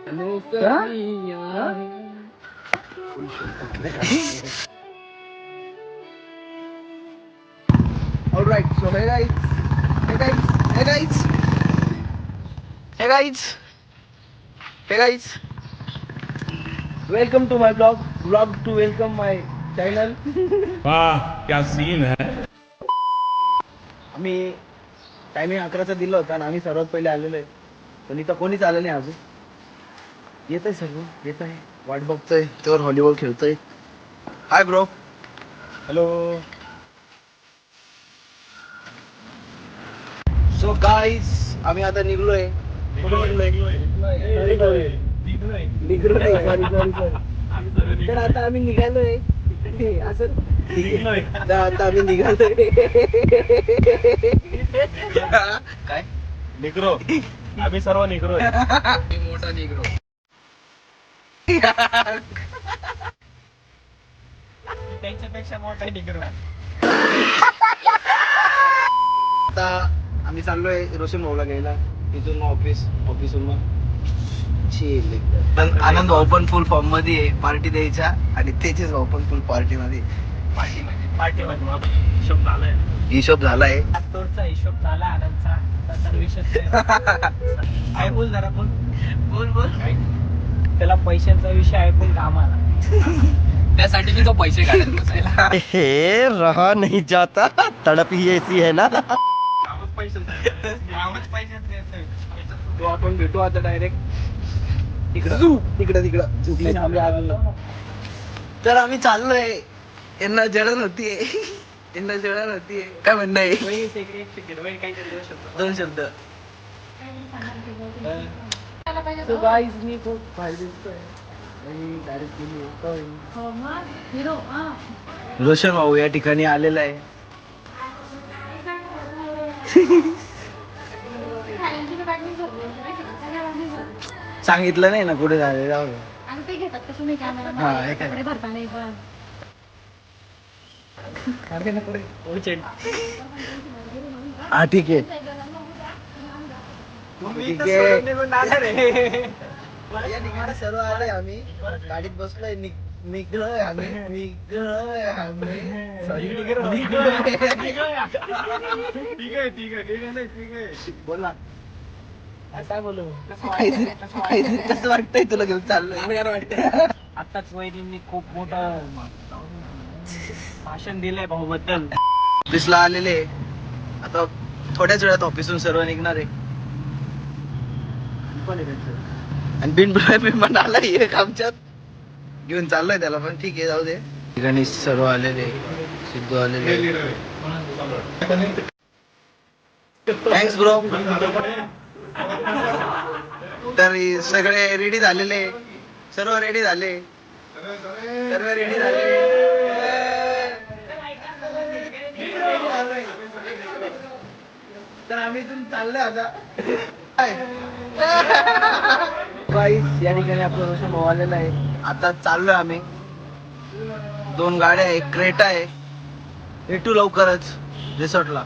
Alright, so hey guys, welcome to my vlog to welcome my channel. वाह क्या scene है. आम्ही timing 11चा दिला होता आणि आम्ही सर्वात पहिले आलेलो आहे. पण इथं कोणीच आलं नाही अजून. येत आहे सर्व, येत आहे, वाट बघतोय, त्यावर व्हॉलीबॉल खेळतोय. Hi bro. Hello. So guys, आम्ही आता निघलोय. तर आता आम्ही निघालोय. असं आता आम्ही निघालोय. काय निग्रो. आम्ही सर्व निग्रो आहे. मोठा निघलो. त्यांच्यापेक्षा मोठा निग्रो. आता आम्ही चाललोय रोशन भाऊला घ्यायला. तिथून मग ऑफिसून मग आनंद भाऊ पण फुल फॉर्म मध्ये आहे पार्टी द्यायच्या आणि त्याचेच भाऊ पण फुल पार्टी मध्ये. पार्टी हिशोब झालाय. हिशोब झालाय. आत्तोरचा हिशोब झाला आनंदचा. आता विषय काय बोल जरा बोल त्याला पैशांचा विषय आहे पण कामाला. त्यासाठी मी तो पैसे काढत बसायला. हे रहा नहीं जाता, तड़प ही ऐसी है ना. तो आपण भेटू आता डायरेक्ट तिकडं तर आम्ही चाललोय. यांना जळण होतीये, काय म्हणणं आहे? दोन शब्द. मी खूप फायदे रोशन भाऊ या ठिकाणी आलेला आहे. सांगितलं नाही ना कुठे झाले. जाऊ दे. हा ठीक आहे. या ठिकाणी सर्व आले. आम्ही गाडीत बसलोय. निघलोय आम्ही. बोल ना. काय बोलू कसं वाटतंय तुला घेऊन चाललोय? वाटतंय आताच वहिनींनी खूप मोठं भाषण दिलंय भाऊ बद्दल. ऑफिसला आलेले. आता थोड्याच वेळात ऑफिसून सर्व निघणार आहे. आणि बिनबुड आला एक आमच्यात घेऊन चाललोय त्याला. पण ठीक आहे, जाऊ दे. ठिकाणी सर्व आलेले. सिद्धू आलेले. Thanks bro. तर सगळे रेडी झालेले. सर्व रेडी झाले. तर आम्ही इथून चाललोय आता. गाईस, या ठिकाणी आपलं रोशन भाऊ आलेला आहे. आता चाललोय आम्ही. 2 गाड्या आहे, क्रेटा आहे. भेटू लवकरच रिसॉर्टला.